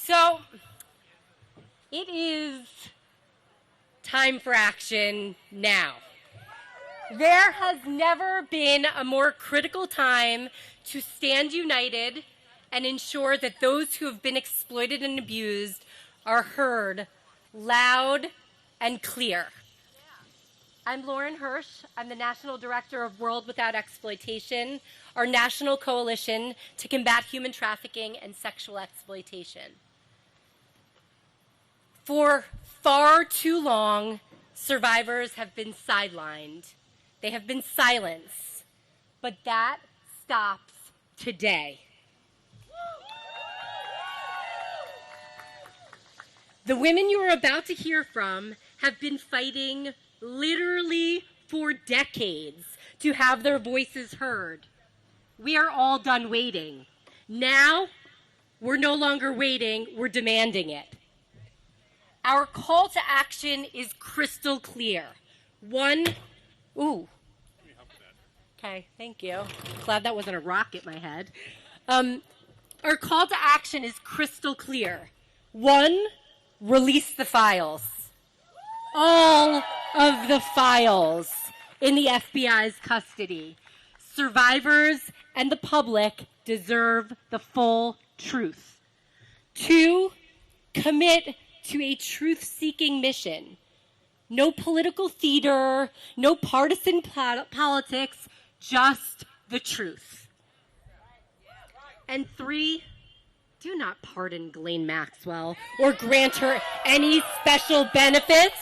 So, it is time for action now. There has never been a more critical time to stand united and ensure that those who have been exploited and abused are heard loud and clear. I'm Lauren Hirsch. I'm the National Director of World Without Exploitation, our national coalition to combat human trafficking and sexual exploitation. For far too long, survivors have been sidelined. They have been silenced. But that stops today. The women you are about to hear from have been fighting literally for decades to have their voices heard. We are all done waiting. Now, we're no longer waiting, we're demanding it. Our call to action is crystal clear. Okay, thank you. Glad that wasn't a rock at my head. Our call to action is crystal clear. 1, release the files. All of the files in the FBI's custody. Survivors and the public deserve the full truth. 2, commit to a truth-seeking mission. No political theater, no partisan politics, just the truth. And 3, do not pardon Ghislaine Maxwell or grant her any special benefits.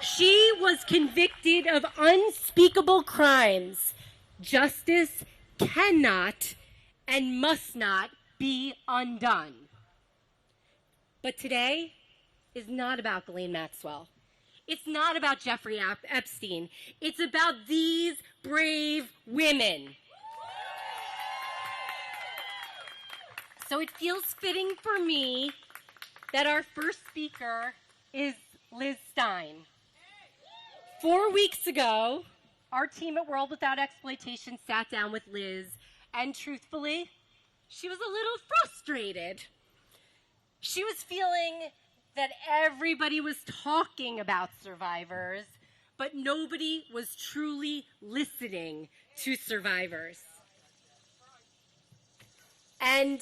She was convicted of unspeakable crimes. Justice cannot and must not be undone. But today is not about Ghislaine Maxwell. It's not about Jeffrey Epstein. It's about these brave women. So it feels fitting for me that our first speaker is Liz Stein. 4 weeks ago, our team at World Without Exploitation sat down with Liz, and truthfully, she was a little frustrated. She was feeling that everybody was talking about survivors, but nobody was truly listening to survivors. And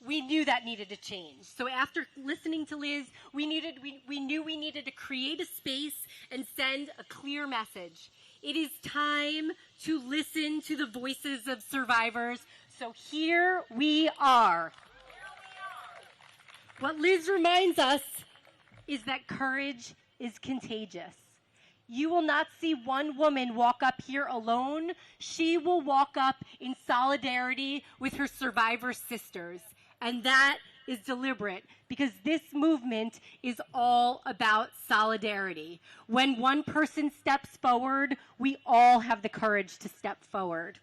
we knew that needed to change. So after listening to Liz, we knew we needed to create a space and send a clear message. It is time to listen to the voices of survivors. So here we are. What Liz reminds us is that courage is contagious. You will not see one woman walk up here alone. She will walk up in solidarity with her survivor sisters. And that is deliberate because this movement is all about solidarity. When one person steps forward, we all have the courage to step forward.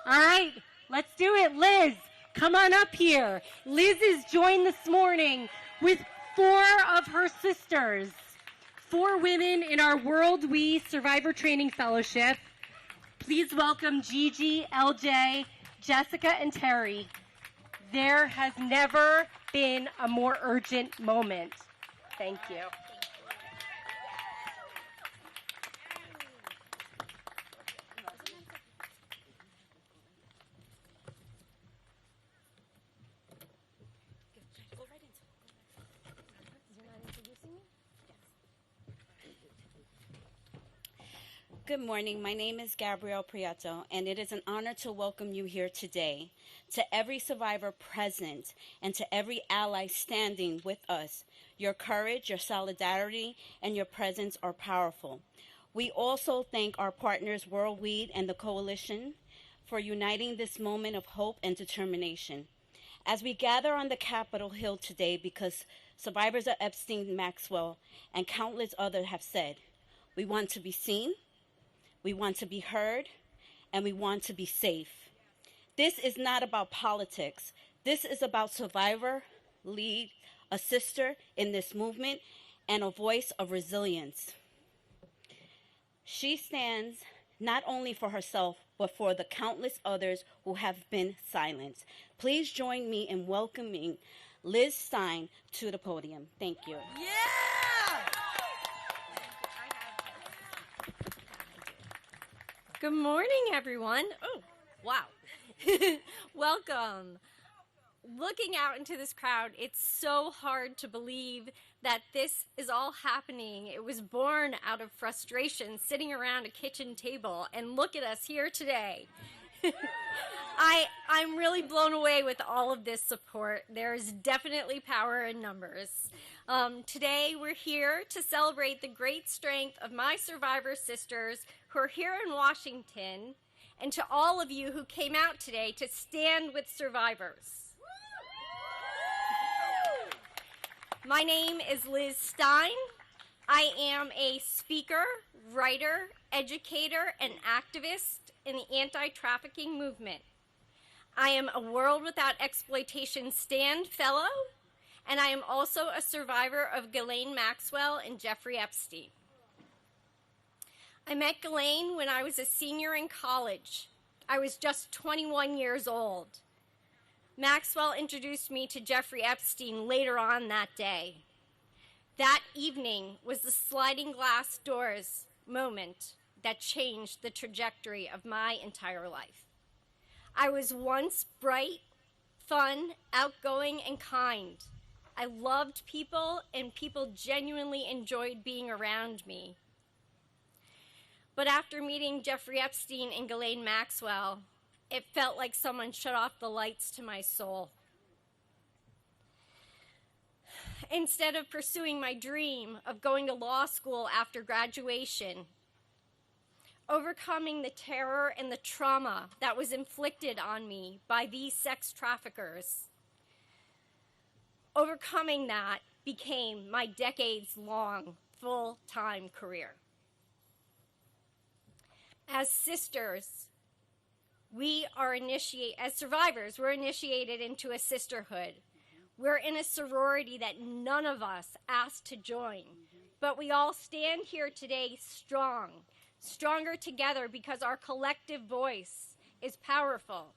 All right, let's do it. Liz, come on up here. Liz is joined this morning with 4 of her sisters, 4 women in our World We Survivor Training Fellowship. Please welcome Gigi, LJ, Jessica, and Terry. There has never been a more urgent moment. Thank you. Good morning. My name is Gabrielle Prieto, and it is an honor to welcome you here today. To every survivor present and to every ally standing with us, your courage, your solidarity, and your presence are powerful. We also thank our partners, Worldweed and the Coalition, for uniting this moment of hope and determination. As we gather on the Capitol Hill today because survivors of Epstein, Maxwell, and countless others have said, we want to be seen, we want to be heard, and we want to be safe. This is not about politics. This is about survivor, lead, a sister in this movement, and a voice of resilience. She stands not only for herself, but for the countless others who have been silenced. Please join me in welcoming Liz Stein to the podium. Thank you. Good morning, everyone. Oh, wow. Welcome. Looking out into this crowd, it's so hard to believe that this is all happening. It was born out of frustration, sitting around a kitchen table, and look at us here today. I'm really blown away with all of this support. There's definitely power in numbers. Today, we're here to celebrate the great strength of my survivor sisters who are here in Washington, and to all of you who came out today to stand with survivors. My name is Liz Stein. I am a speaker, writer, educator, and activist in the anti-trafficking movement. I am a World Without Exploitation Stand Fellow, and I am also a survivor of Ghislaine Maxwell and Jeffrey Epstein. I met Ghislaine when I was a senior in college. I was just 21 years old. Maxwell introduced me to Jeffrey Epstein later on that day. That evening was the sliding glass doors moment that changed the trajectory of my entire life. I was once bright, fun, outgoing, and kind. I loved people, and people genuinely enjoyed being around me. But after meeting Jeffrey Epstein and Ghislaine Maxwell, it felt like someone shut off the lights to my soul. Instead of pursuing my dream of going to law school after graduation, overcoming the terror and the trauma that was inflicted on me by these sex traffickers, overcoming that became my decades-long full-time career. As sisters, as survivors, we're initiated into a sisterhood. We're in a sorority that none of us asked to join, but we all stand here today strong, stronger together because our collective voice is powerful.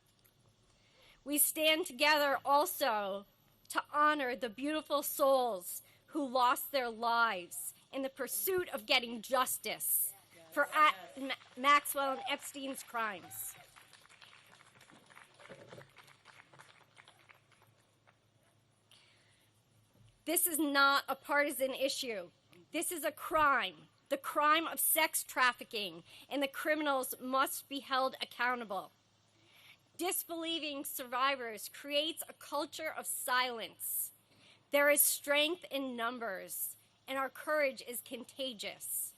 We stand together also to honor the beautiful souls who lost their lives in the pursuit of getting justice for Maxwell and Epstein's crimes. This is not a partisan issue. This is a crime, the crime of sex trafficking, and the criminals must be held accountable. Disbelieving survivors creates a culture of silence. There is strength in numbers, and our courage is contagious.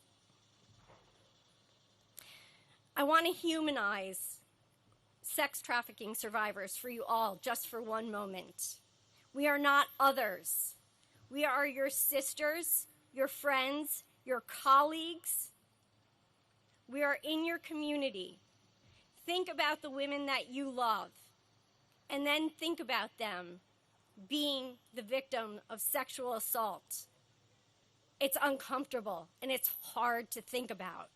I want to humanize sex trafficking survivors for you all, just for one moment. We are not others. We are your sisters, your friends, your colleagues. We are in your community. Think about the women that you love, and then think about them being the victim of sexual assault. It's uncomfortable, and it's hard to think about.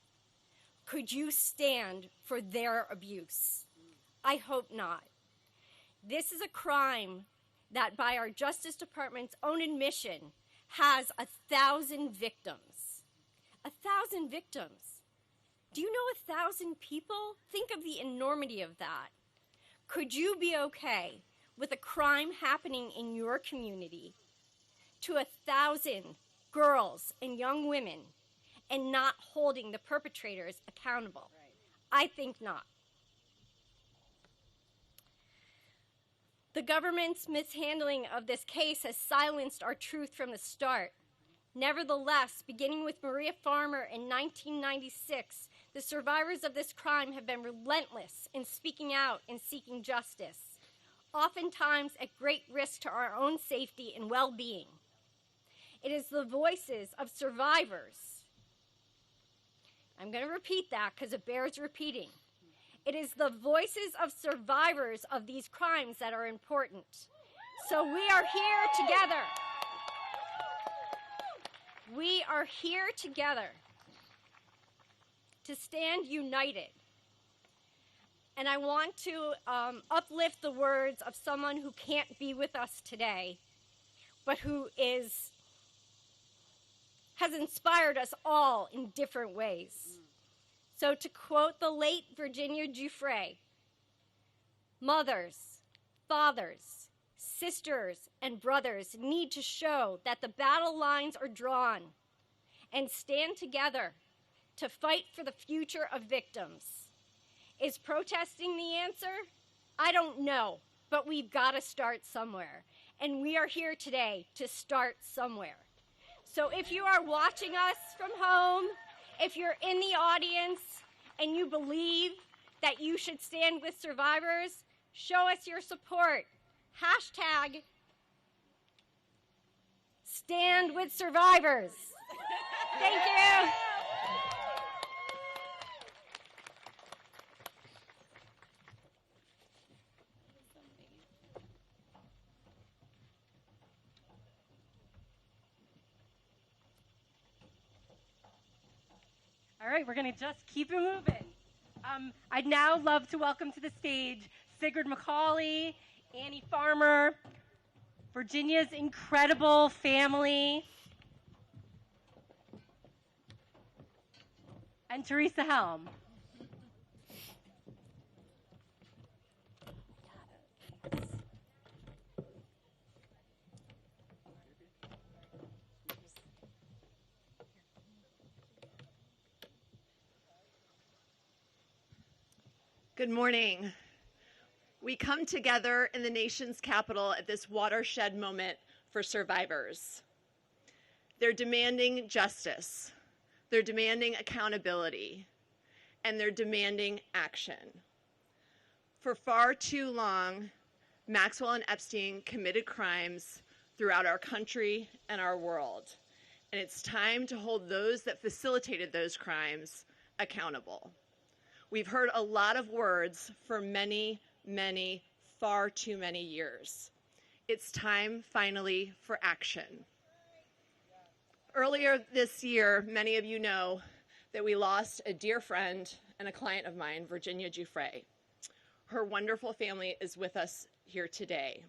Could you stand for their abuse? I hope not. This is a crime that, by our Justice Department's own admission, has 1,000 victims. 1,000 victims. Do you know 1,000 people? Think of the enormity of that. Could you be okay with a crime happening in your community to 1,000 girls and young women and not holding the perpetrators accountable? I think not. The government's mishandling of this case has silenced our truth from the start. Nevertheless, beginning with Maria Farmer in 1996, the survivors of this crime have been relentless in speaking out and seeking justice, oftentimes at great risk to our own safety and well-being. It is the voices of survivors. I'm going to repeat that because it bears repeating. It is the voices of survivors of these crimes that are important. So we are here together. We are here together to stand united. And I want to uplift the words of someone who can't be with us today, but who has inspired us all in different ways. So to quote the late Virginia Giuffre, mothers, fathers, sisters, and brothers need to show that the battle lines are drawn and stand together to fight for the future of victims. Is protesting the answer? I don't know, but we've got to start somewhere. And we are here today to start somewhere. So if you are watching us from home, if you're in the audience and you believe that you should stand with survivors, show us your support. Hashtag stand with survivors. Thank you. All right, we're going to just keep it moving. I'd now love to welcome to the stage Sigrid McCauley, Annie Farmer, Virginia's incredible family, and Teresa Helm. Good morning. We come together in the nation's capital at this watershed moment for survivors. They're demanding justice, they're demanding accountability, and they're demanding action. For far too long, Maxwell and Epstein committed crimes throughout our country and our world, and it's time to hold those that facilitated those crimes accountable. We've heard a lot of words for many, far too many years. It's time, finally, for action. Earlier this year, many of you know that we lost a dear friend and a client of mine, Virginia Giuffre. Her wonderful family is with us here today.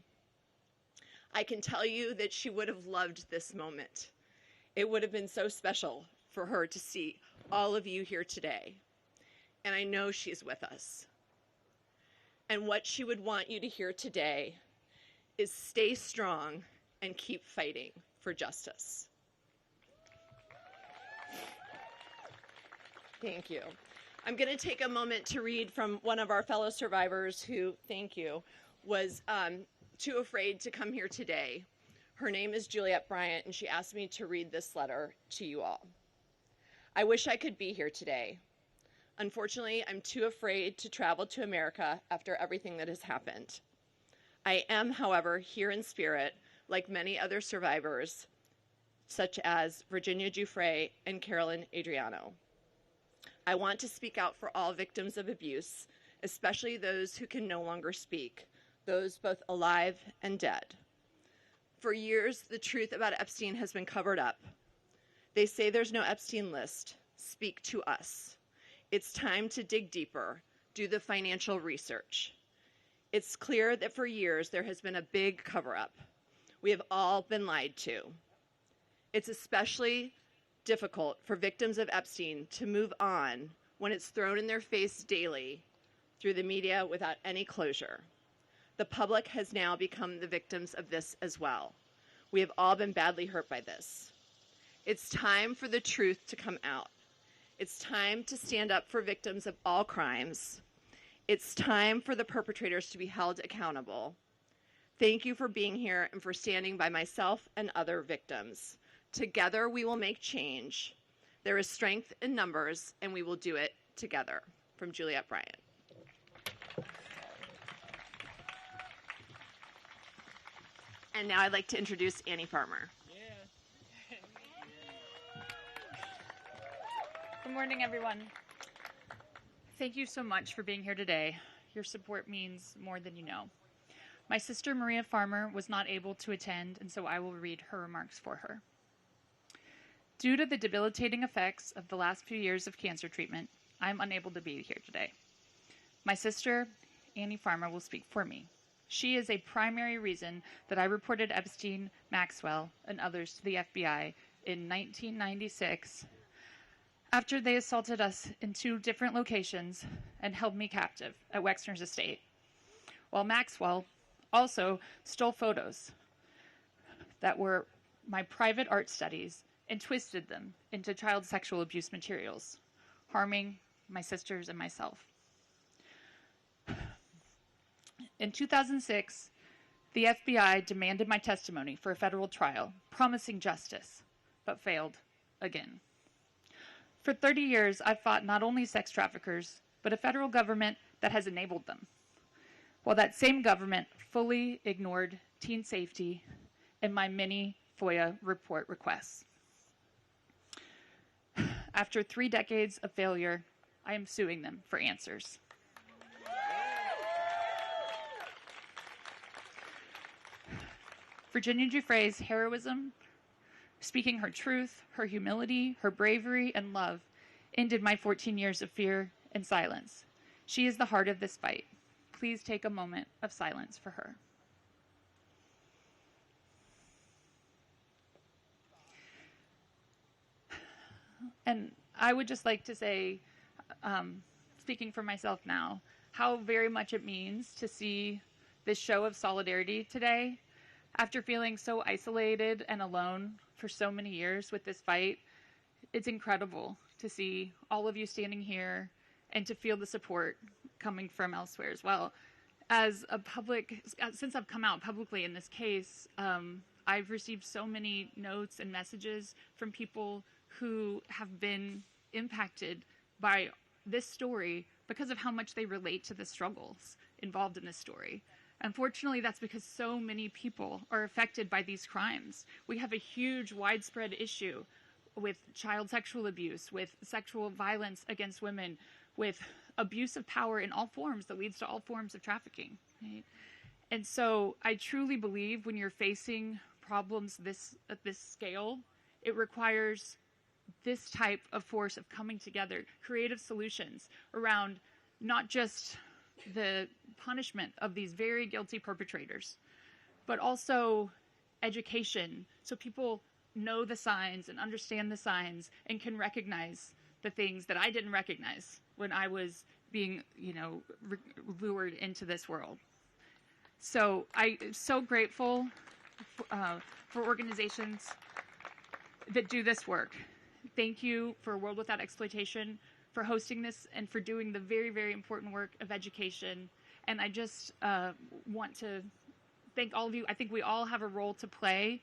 I can tell you that she would have loved this moment. It would have been so special for her to see all of you here today. And I know she's with us. And what she would want you to hear today is stay strong and keep fighting for justice. Thank you. I'm going to take a moment to read from one of our fellow survivors who, thank you, was too afraid to come here today. Her name is Juliet Bryant, and she asked me to read this letter to you all. I wish I could be here today. Unfortunately, I'm too afraid to travel to America after everything that has happened. I am, however, here in spirit, like many other survivors, such as Virginia Giuffre and Carolyn Adriano. I want to speak out for all victims of abuse, especially those who can no longer speak, those both alive and dead. For years, the truth about Epstein has been covered up. They say there's no Epstein list. Speak to us. It's time to dig deeper, do the financial research. It's clear that for years there has been a big cover-up. We have all been lied to. It's especially difficult for victims of Epstein to move on when it's thrown in their face daily through the media without any closure. The public has now become the victims of this as well. We have all been badly hurt by this. It's time for the truth to come out. It's time to stand up for victims of all crimes. It's time for the perpetrators to be held accountable. Thank you for being here and for standing by myself and other victims. Together we will make change. There is strength in numbers, and we will do it together. From Juliet Bryant. And now I'd like to introduce Annie Farmer. Good morning, everyone. Thank you so much for being here today. Your support means more than you know. My sister, Maria Farmer, was not able to attend, and so I will read her remarks for her. Due to the debilitating effects of the last few years of cancer treatment, I'm unable to be here today. My sister, Annie Farmer, will speak for me. She is a primary reason that I reported Epstein, Maxwell, and others to the FBI in 1996 after they assaulted us in 2 different locations and held me captive at Wexner's estate, while Maxwell also stole photos that were my private art studies and twisted them into child sexual abuse materials, harming my sisters and myself. In 2006, the FBI demanded my testimony for a federal trial, promising justice, but failed again. For 30 years, I've fought not only sex traffickers, but a federal government that has enabled them, while that same government fully ignored teen safety and my many FOIA report requests. After 3 decades of failure, I am suing them for answers. Virginia Giuffre's heroism, speaking her truth, her humility, her bravery, and love ended my 14 years of fear and silence. She is the heart of this fight. Please take a moment of silence for her. And I would just like to say, speaking for myself now, how very much it means to see this show of solidarity today. After feeling so isolated and alone for so many years with this fight, it's incredible to see all of you standing here and to feel the support coming from elsewhere as well. Since I've come out publicly in this case, I've received so many notes and messages from people who have been impacted by this story because of how much they relate to the struggles involved in this story. Unfortunately, that's because so many people are affected by these crimes. We have a huge, widespread issue with child sexual abuse, with sexual violence against women, with abuse of power in all forms that leads to all forms of trafficking. Right? And so I truly believe when you're facing problems at this scale, it requires this type of force of coming together, creative solutions around not just the punishment of these very guilty perpetrators, but also education, so people know the signs and understand the signs and can recognize the things that I didn't recognize when I was being, lured into this world. So I'm so grateful for organizations that do this work. Thank you for World Without Exploitation for hosting this and for doing the very, very important work of education. And I just want to thank all of you. I think we all have a role to play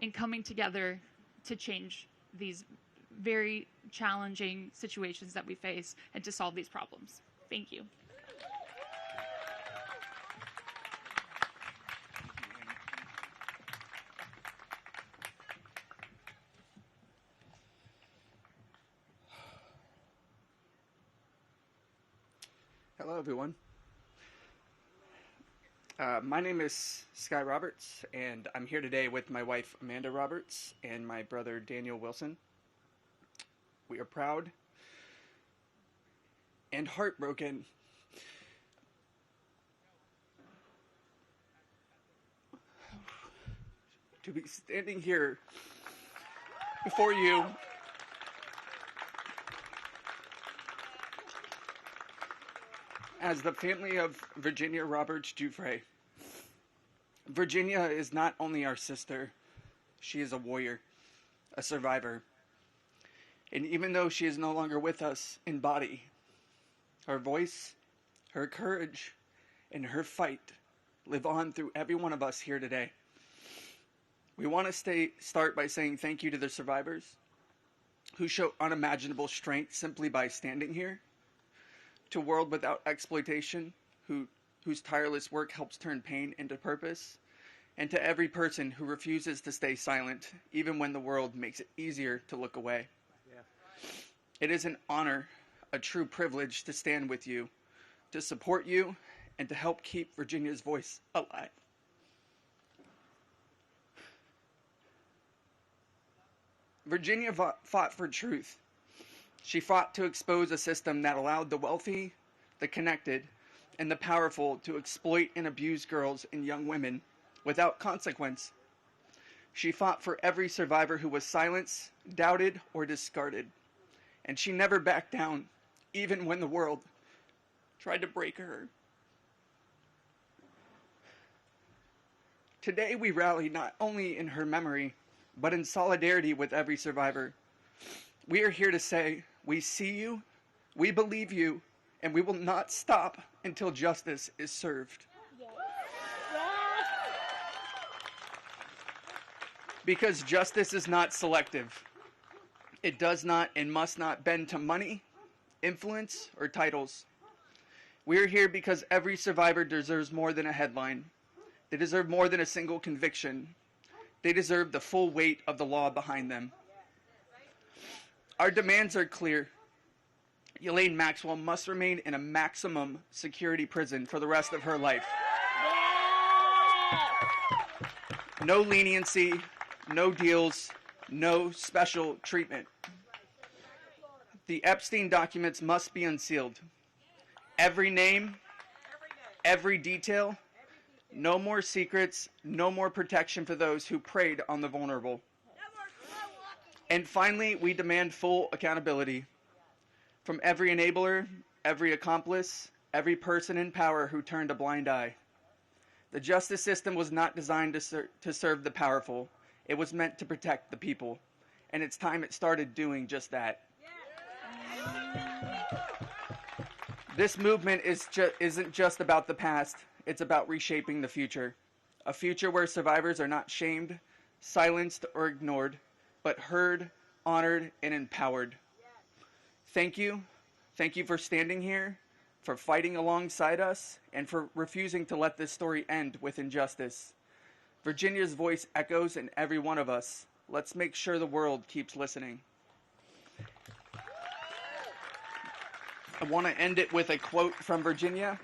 in coming together to change these very challenging situations that we face and to solve these problems. Thank you. Hello, everyone. My name is Sky Roberts, and I'm here today with my wife, Amanda Roberts, and my brother, Daniel Wilson. We are proud and heartbroken to be standing here before you as the family of Virginia Roberts Giuffre. Virginia is not only our sister, she is a warrior, a survivor. And even though she is no longer with us in body, her voice, her courage, and her fight live on through every one of us here today. We want to start by saying thank you to the survivors who show unimaginable strength simply by standing here, to World Without Exploitation, whose tireless work helps turn pain into purpose, and to every person who refuses to stay silent, even when the world makes it easier to look away. Yeah. It is an honor, a true privilege to stand with you, to support you, and to help keep Virginia's voice alive. Virginia fought for truth. She fought to expose a system that allowed the wealthy, the connected, and the powerful to exploit and abuse girls and young women without consequence. She fought for every survivor who was silenced, doubted, or discarded. And she never backed down, even when the world tried to break her. Today we rally not only in her memory, but in solidarity with every survivor. We are here to say, we see you, we believe you, and we will not stop until justice is served. Because justice is not selective. It does not and must not bend to money, influence, or titles. We are here because every survivor deserves more than a headline. They deserve more than a single conviction. They deserve the full weight of the law behind them. Our demands are clear. Ghislaine Maxwell must remain in a maximum security prison for the rest of her life. No leniency, no deals, no special treatment. The Epstein documents must be unsealed. Every name, every detail, no more secrets, no more protection for those who preyed on the vulnerable. And finally, we demand full accountability from every enabler, every accomplice, every person in power who turned a blind eye. The justice system was not designed to serve the powerful. It was meant to protect the people. And it's time it started doing just that. This movement isn't just about the past. It's about reshaping the future. A future where survivors are not shamed, silenced, or ignored, but heard, honored, and empowered. Thank you. Thank you for standing here, for fighting alongside us, and for refusing to let this story end with injustice. Virginia's voice echoes in every one of us. Let's make sure the world keeps listening. I want to end it with a quote from Virginia,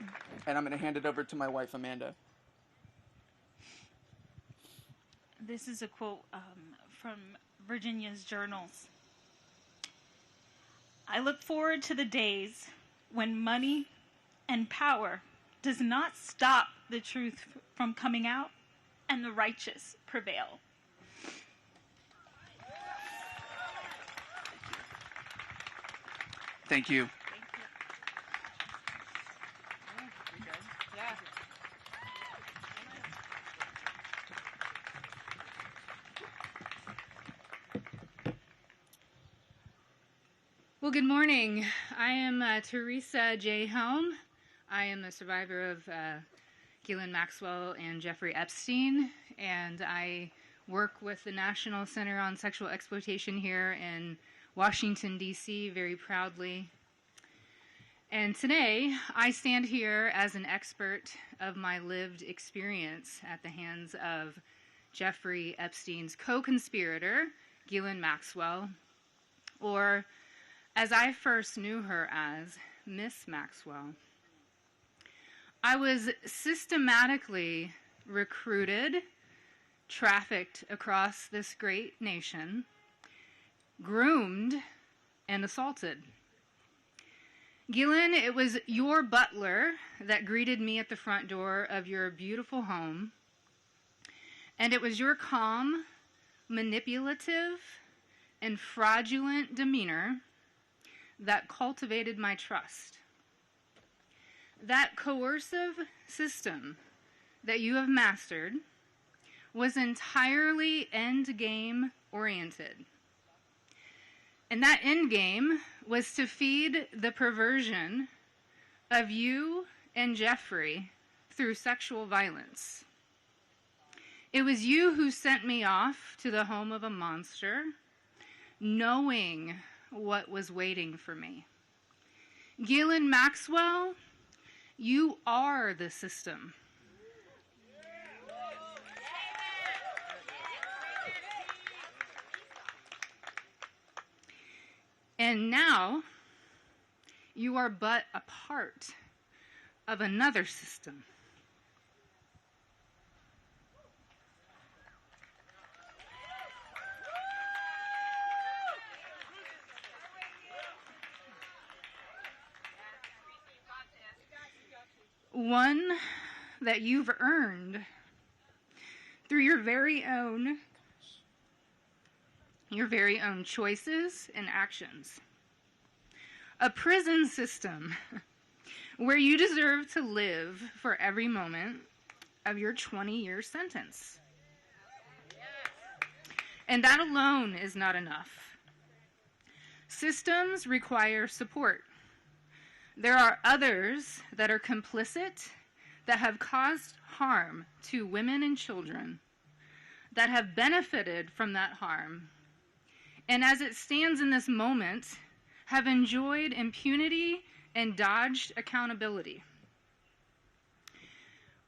and I'm going to hand it over to my wife, Amanda. This is a quote from Virginia's journals. I look forward to the days when money and power does not stop the truth from coming out and the righteous prevail. Thank you. Well, good morning. I am Teresa J. Helm. I am a survivor of Ghislaine Maxwell and Jeffrey Epstein, and I work with the National Center on Sexual Exploitation here in Washington, D.C., very proudly. And today, I stand here as an expert of my lived experience at the hands of Jeffrey Epstein's co-conspirator, Ghislaine Maxwell, or as I first knew her as, Miss Maxwell. I was systematically recruited, trafficked across this great nation, groomed, and assaulted. Ghislaine, it was your butler that greeted me at the front door of your beautiful home, and it was your calm, manipulative, and fraudulent demeanor that cultivated my trust. That coercive system that you have mastered was entirely end-game oriented. And that end game was to feed the perversion of you and Jeffrey through sexual violence. It was you who sent me off to the home of a monster, knowing what was waiting for me. Ghislaine Maxwell, you are the system. And now, you are but a part of another system. one that you've earned through your very own choices and actions. A prison system where you deserve to live for every moment of your 20-year sentence. And that alone is not enough. Systems require support. There are others that are complicit, that have caused harm to women and children, that have benefited from that harm, and as it stands in this moment, have enjoyed impunity and dodged accountability.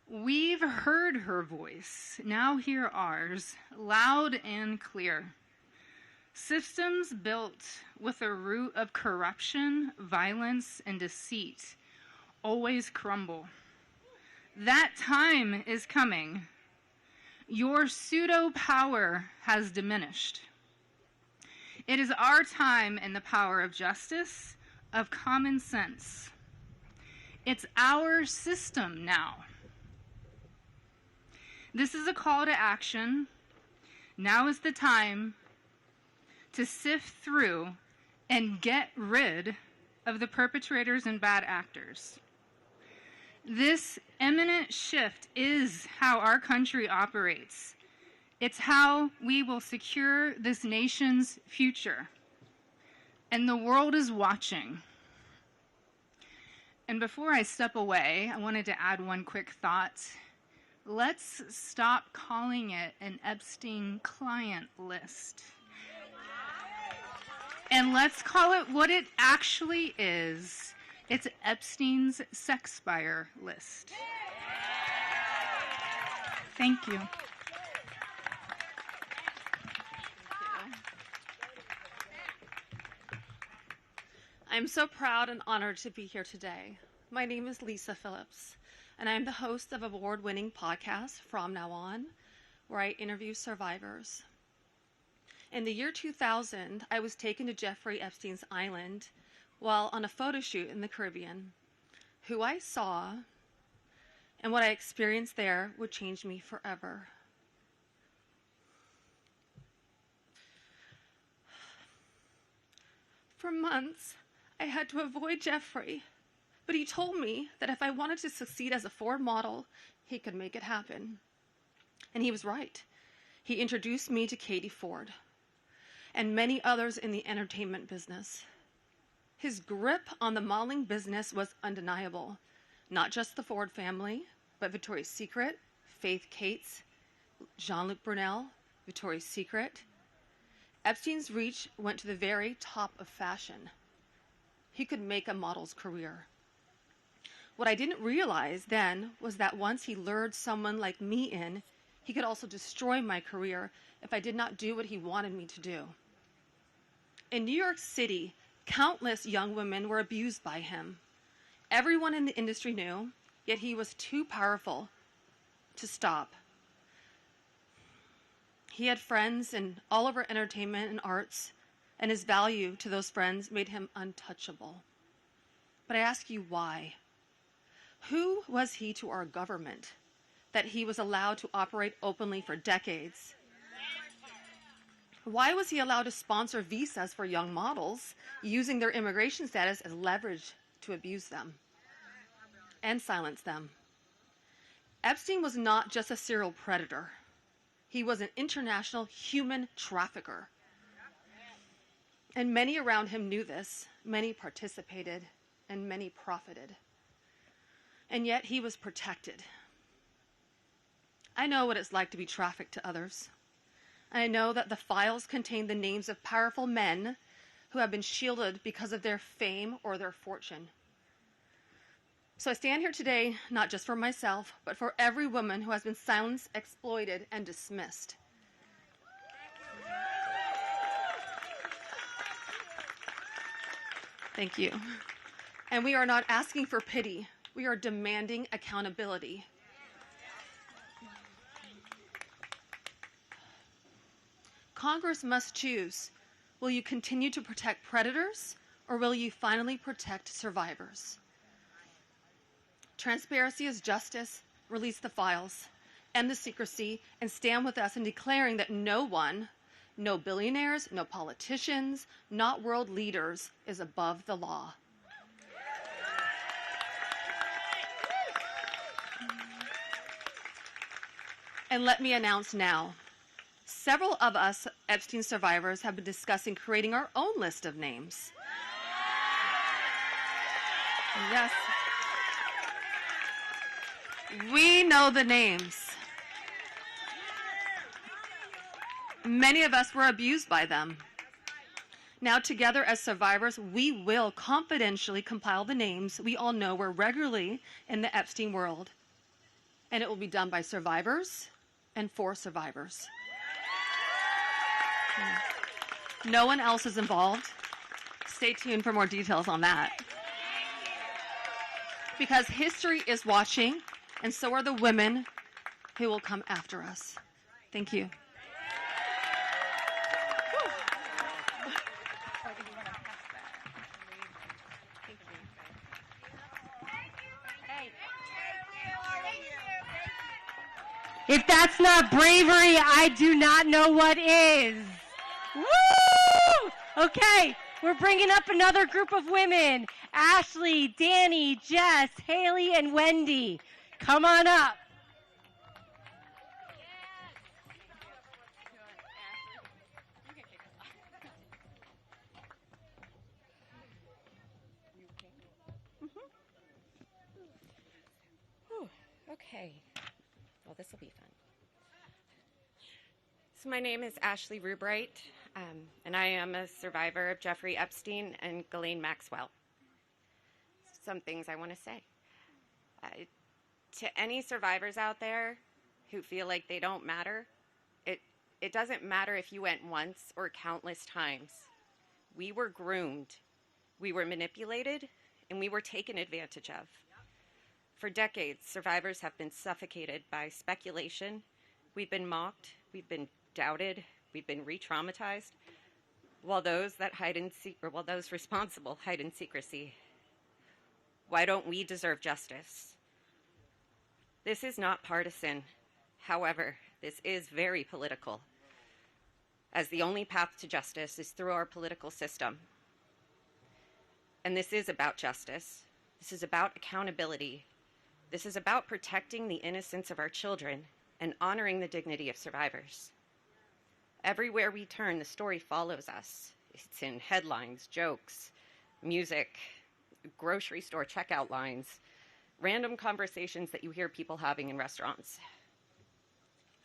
We've heard her voice, now hear ours, loud and clear. Systems built with a root of corruption, violence, and deceit always crumble. That time is coming. Your pseudo-power has diminished. It is our time in the power of justice, of common sense. It's our system now. This is a call to action. Now is the time to sift through and get rid of the perpetrators and bad actors. This imminent shift is how our country operates. It's how we will secure this nation's future. And the world is watching. And before I step away, I wanted to add one quick thought. Let's stop calling it an Epstein client list. And let's call it what it actually is. It's Epstein's sex buyer list. Thank you. I'm so proud and honored to be here today. My name is Lisa Phillips, and I am the host of award-winning podcast From Now On, where I interview survivors. In the year 2000, I was taken to Jeffrey Epstein's island while on a photo shoot in the Caribbean. Who I saw and what I experienced there would change me forever. For months, I had to avoid Jeffrey, but he told me that if I wanted to succeed as a Ford model, he could make it happen. And he was right. He introduced me to Katie Ford and many others in the entertainment business. His grip on the modeling business was undeniable. Not just the Ford family, but Victoria's Secret, Faith Cates, Jean-Luc Brunel, Victoria's Secret. Epstein's reach went to the very top of fashion. He could make a model's career. What I didn't realize then was that once he lured someone like me in, he could also destroy my career if I did not do what he wanted me to do. In New York City, countless young women were abused by him. Everyone in the industry knew, yet he was too powerful to stop. He had friends in all over entertainment and arts, and his value to those friends made him untouchable. But I ask you, why? Who was he to our government that he was allowed to operate openly for decades? Why was he allowed to sponsor visas for young models, using their immigration status as leverage to abuse them and silence them? Epstein was not just a serial predator. He was an international human trafficker. And many around him knew this. Many participated, and many profited. And yet he was protected. I know what it's like to be trafficked to others. I know that the files contain the names of powerful men who have been shielded because of their fame or their fortune. So I stand here today not just for myself, but for every woman who has been silenced, exploited, and dismissed. Thank you. And we are not asking for pity. We are demanding accountability. Congress must choose. Will you continue to protect predators, or will you finally protect survivors? Transparency is justice. Release the files, end the secrecy, and stand with us in declaring that no one, no billionaires, no politicians, not world leaders, is above the law. And let me announce now, several of us Epstein survivors have been discussing creating our own list of names. Yes. We know the names. Many of us were abused by them. Now, together as survivors, we will confidentially compile the names we all know were regularly in the Epstein world. And it will be done by survivors and for survivors. No one else is involved. Stay tuned for more details on that. Because history is watching, and so are the women who will come after us. Thank you. If that's not bravery, I do not know what is. Woo! Okay, we're bringing up another group of women. Ashley, Danny, Jess, Haley, and Wendy. Come on up. Okay. Well, this will be fun. So my name is Ashley Rubright, and I am a survivor of Jeffrey Epstein and Ghislaine Maxwell. Some things I want to say. To any survivors out there who feel like they don't matter, it doesn't matter if you went once or countless times. We were groomed, we were manipulated, and we were taken advantage of. For decades, survivors have been suffocated by speculation. We've been mocked, we've been doubted, we've been re-traumatized, while those responsible hide in secrecy. Why don't we deserve justice? This is not partisan. However, this is very political, as the only path to justice is through our political system. And this is about justice. This is about accountability. This is about protecting the innocence of our children and honoring the dignity of survivors. Everywhere we turn, the story follows us. It's in headlines, jokes, music, grocery store checkout lines, random conversations that you hear people having in restaurants.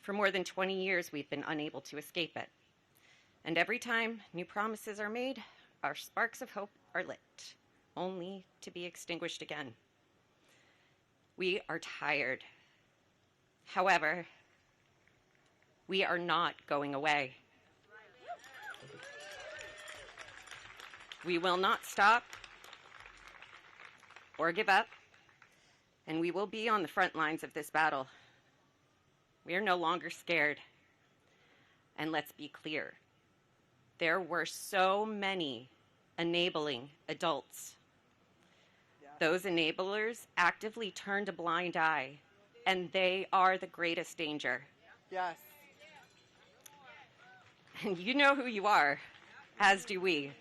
For more than 20 years, we've been unable to escape it. And every time new promises are made, our sparks of hope are lit, only to be extinguished again. We are tired. However, we are not going away. We will not stop or give up, and we will be on the front lines of this battle. We are no longer scared. And let's be clear, there were so many enabling adults. Those enablers actively turned a blind eye, and they are the greatest danger. Yes. And you know who you are, as do we.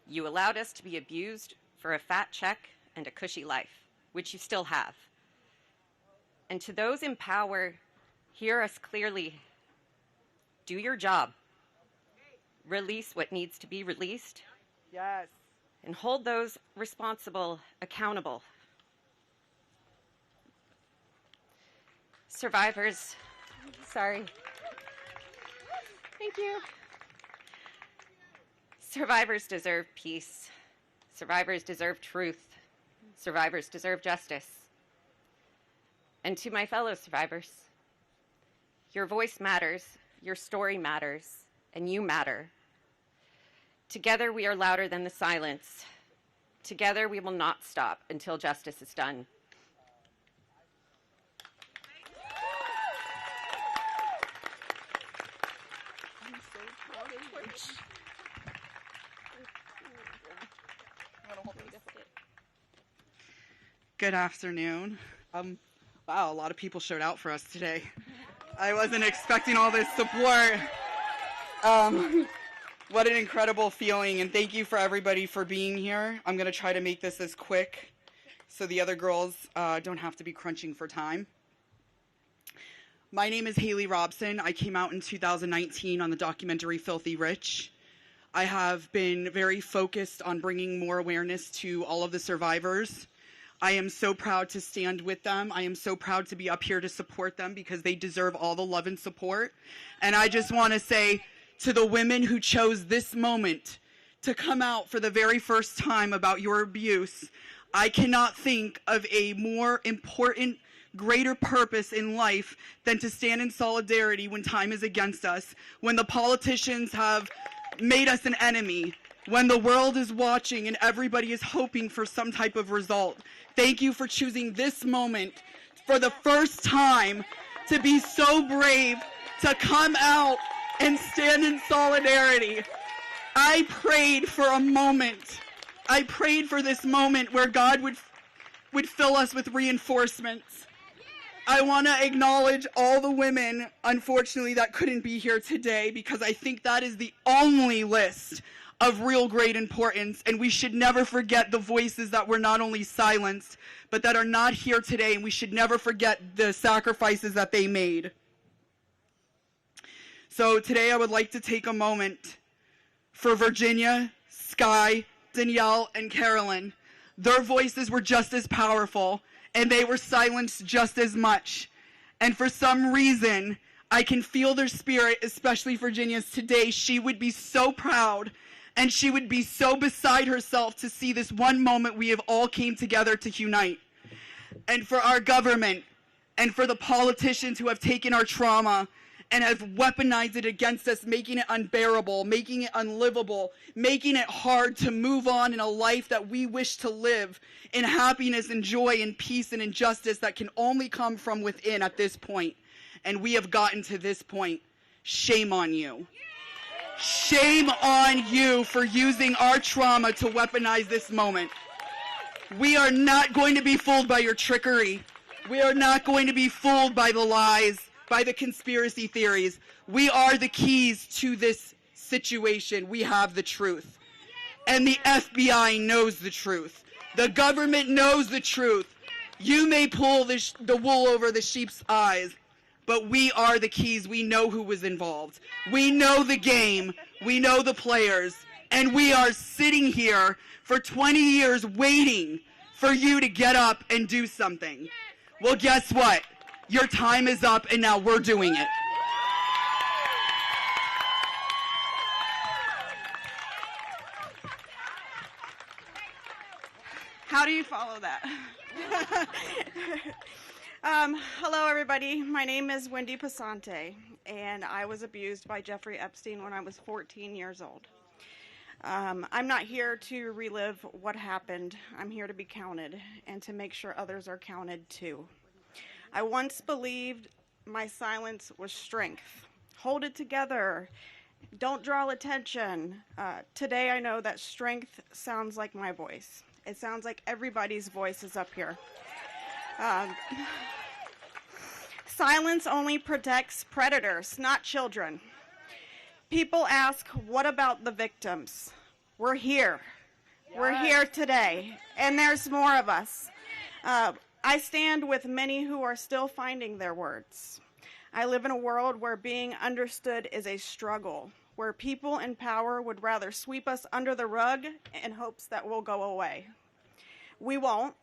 You allowed us to be abused for a fat check and a cushy life, which you still have. And to those in power, hear us clearly. Do your job. Release what needs to be released. Yes. And hold those responsible accountable. Survivors, sorry. Thank you. Survivors deserve peace. Survivors deserve truth. Survivors deserve justice. And to my fellow survivors, your voice matters, your story matters, and you matter. Together we are louder than the silence. Together we will not stop until justice is done. Good afternoon. Wow, a lot of people showed out for us today. I wasn't expecting all this support. What an incredible feeling, and thank you for everybody for being here. I'm going to try to make this as quick so the other girls don't have to be crunching for time. My name is Haley Robson. I came out in 2019 on the documentary Filthy Rich. I have been very focused on bringing more awareness to all of the survivors. I am so proud to stand with them. I am so proud to be up here to support them because they deserve all the love and support. And I just want to say to the women who chose this moment to come out for the very first time about your abuse, I cannot think of a more important, greater purpose in life than to stand in solidarity when time is against us, when the politicians have made us an enemy, when the world is watching and everybody is hoping for some type of result. Thank you for choosing this moment for the first time to be so brave to come out and stand in solidarity. I prayed for a moment. I prayed for this moment where God would fill us with reinforcements. I want to acknowledge all the women, unfortunately, that couldn't be here today, because I think that is the only list of real great importance, and we should never forget the voices that were not only silenced, but that are not here today, and we should never forget the sacrifices that they made. So today I would like to take a moment for Virginia, Sky, Danielle, and Carolyn. Their voices were just as powerful, and they were silenced just as much. And for some reason, I can feel their spirit, especially Virginia's today. She would be so proud, and she would be so beside herself to see this one moment we have all came together to unite. And for our government, and for the politicians who have taken our trauma and have weaponized it against us, making it unbearable, making it unlivable, making it hard to move on in a life that we wish to live in happiness and joy and peace and injustice that can only come from within at this point. And we have gotten to this point. Shame on you. Shame on you for using our trauma to weaponize this moment. We are not going to be fooled by your trickery. We are not going to be fooled by the lies, by the conspiracy theories. We are the keys to this situation. We have the truth. And the FBI knows the truth. The government knows the truth. You may pull the wool over the sheep's eyes, but we are the keys. We know who was involved. We know the game. We know the players. And we are sitting here for 20 years waiting for you to get up and do something. Well, guess what? Your time is up, and now we're doing it. How do you follow that? Hello, everybody. My name is Wendy Pasante, and I was abused by Jeffrey Epstein when I was 14 years old. I'm not here to relive what happened. I'm here to be counted and to make sure others are counted too. I once believed my silence was strength. Hold it together. Don't draw attention. Today I know that strength sounds like my voice. It sounds like everybody's voice is up here. Silence only protects predators, not children. People ask, what about the victims? We're here. Yes. We're here today, and there's more of us. I stand with many who are still finding their words. I live in a world where being understood is a struggle, where people in power would rather sweep us under the rug in hopes that we'll go away. We won't.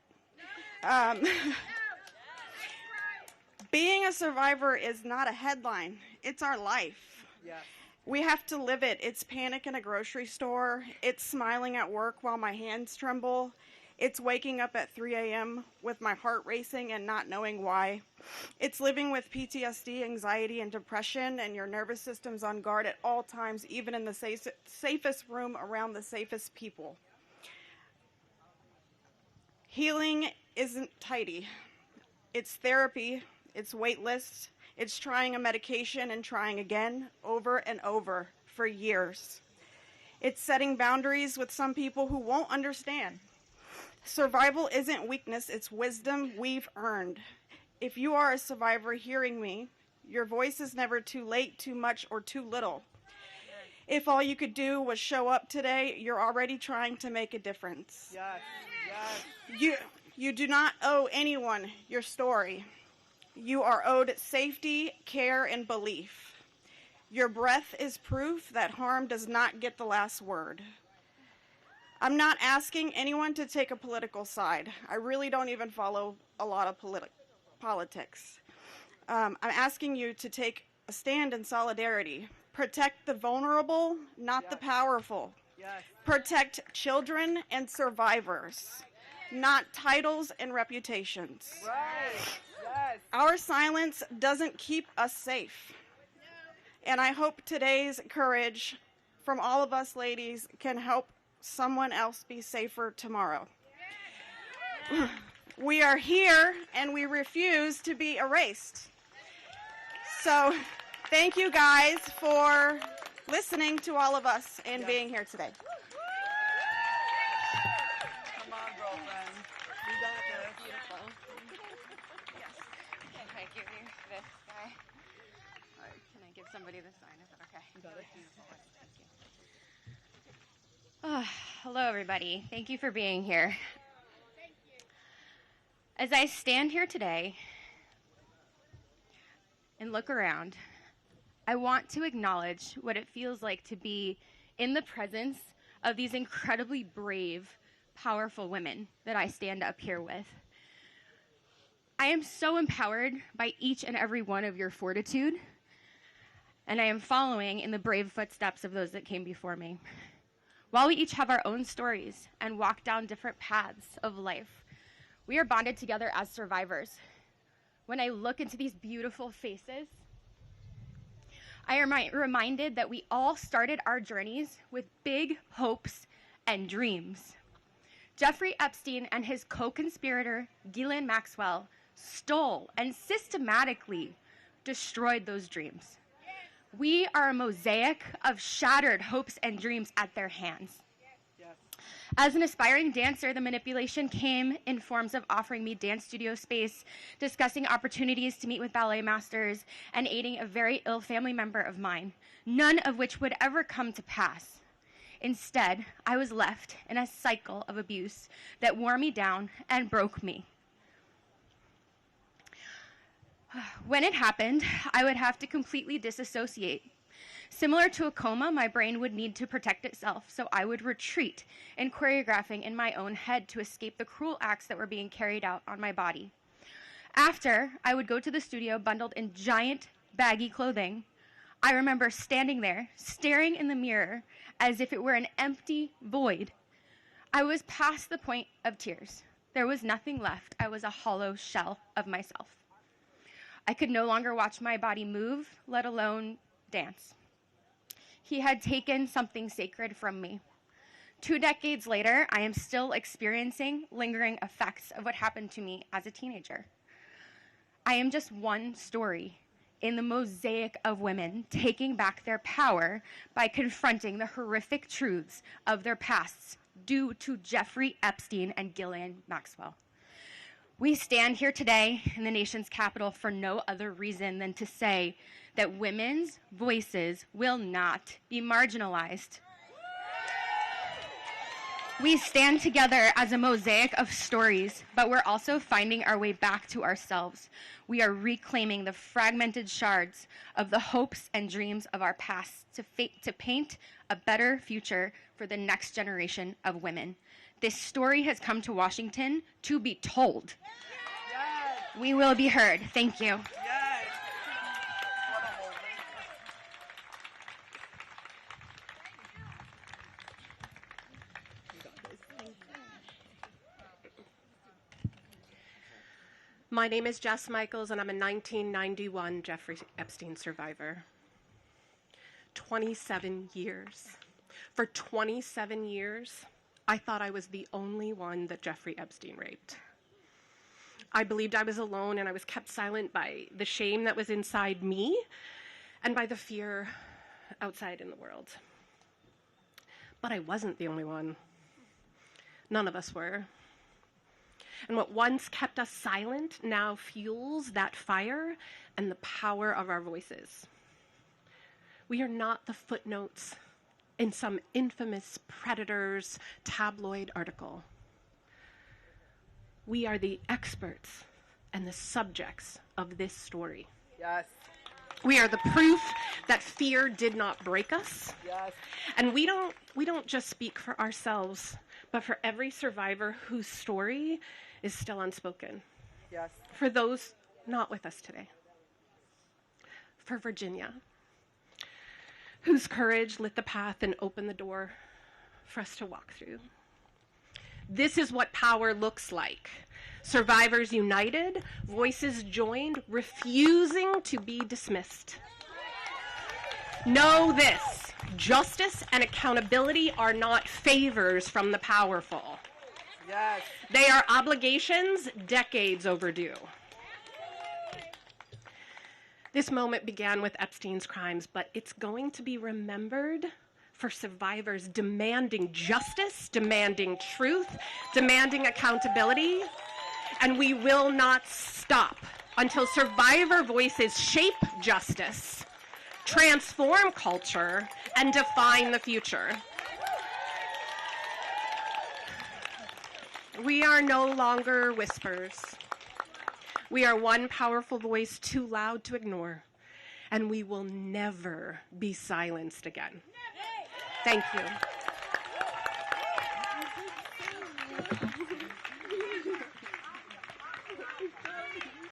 Being a survivor is not a headline. It's our life. Yes. We have to live it. It's panic in a grocery store. It's smiling at work while my hands tremble. It's waking up at 3 a.m. with my heart racing and not knowing why. It's living with PTSD, anxiety, and depression, and your nervous system's on guard at all times, even in the safest room around the safest people. Healing isn't tidy. It's therapy. It's wait lists. It's trying a medication and trying again, over and over, for years. It's setting boundaries with some people who won't understand. Survival isn't weakness, it's wisdom we've earned. If you are a survivor hearing me, your voice is never too late, too much, or too little. If all you could do was show up today, you're already trying to make a difference. You do not owe anyone your story. You are owed safety, care, and belief. Your breath is proof that harm does not get the last word. I'm not asking anyone to take a political side. I really don't even follow a lot of politics. I'm asking you to take a stand in solidarity. Protect the vulnerable, not the powerful. Protect children and survivors, not titles and reputations. Our silence doesn't keep us safe. And I hope today's courage from all of us ladies can help someone else be safer tomorrow. We are here and we refuse to be erased. So thank you guys for listening to all of us and being here today. Come on, girlfriend. You got this. Beautiful. Yes. Can I give you this guy? Or can I give somebody the sign? Is that okay? You got it. Beautiful. Thank you. Oh, hello, everybody. Thank you for being here. As I stand here today and look around, I want to acknowledge what it feels like to be in the presence of these incredibly brave, powerful women that I stand up here with. I am so empowered by each and every one of your fortitude, and I am following in the brave footsteps of those that came before me. While we each have our own stories and walk down different paths of life, we are bonded together as survivors. When I look into these beautiful faces, I am reminded that we all started our journeys with big hopes and dreams. Jeffrey Epstein and his co-conspirator, Ghislaine Maxwell, stole and systematically destroyed those dreams. We are a mosaic of shattered hopes and dreams at their hands. As an aspiring dancer, the manipulation came in forms of offering me dance studio space, discussing opportunities to meet with ballet masters, and aiding a very ill family member of mine, none of which would ever come to pass. Instead, I was left in a cycle of abuse that wore me down and broke me. When it happened, I would have to completely disassociate. Similar to a coma, my brain would need to protect itself, so I would retreat in choreographing in my own head to escape the cruel acts that were being carried out on my body. After, I would go to the studio bundled in giant, baggy clothing. I remember standing there, staring in the mirror as if it were an empty void. I was past the point of tears. There was nothing left. I was a hollow shell of myself. I could no longer watch my body move, let alone dance. He had taken something sacred from me. 2 decades later, I am still experiencing lingering effects of what happened to me as a teenager. I am just one story in the mosaic of women taking back their power by confronting the horrific truths of their pasts due to Jeffrey Epstein and Ghislaine Maxwell. We stand here today in the nation's capital for no other reason than to say that women's voices will not be marginalized. We stand together as a mosaic of stories, but we're also finding our way back to ourselves. We are reclaiming the fragmented shards of the hopes and dreams of our past to paint a better future for the next generation of women. This story has come to Washington to be told. Yes. We will be heard. Thank you. Yes. My name is Jess Michaels, and I'm a 1991 Jeffrey Epstein survivor. 27 years. For 27 years, I thought I was the only one that Jeffrey Epstein raped. I believed I was alone, and I was kept silent by the shame that was inside me and by the fear outside in the world. But I wasn't the only one. None of us were. And what once kept us silent now fuels that fire and the power of our voices. We are not the footnotes in some infamous predator's tabloid article. We are the experts and the subjects of this story. Yes. We are the proof that fear did not break us. Yes. And we don't just speak for ourselves, but for every survivor whose story is still unspoken. Yes. For those not with us today. For Virginia, whose courage lit the path and opened the door for us to walk through. This is what power looks like. Survivors united, voices joined, refusing to be dismissed. Know this, justice and accountability are not favors from the powerful. Yes. They are obligations decades overdue. This moment began with Epstein's crimes, but it's going to be remembered for survivors demanding justice, demanding truth, demanding accountability, and we will not stop until survivor voices shape justice, transform culture, and define the future. We are no longer whispers. We are one powerful voice too loud to ignore, and we will never be silenced again. Thank you.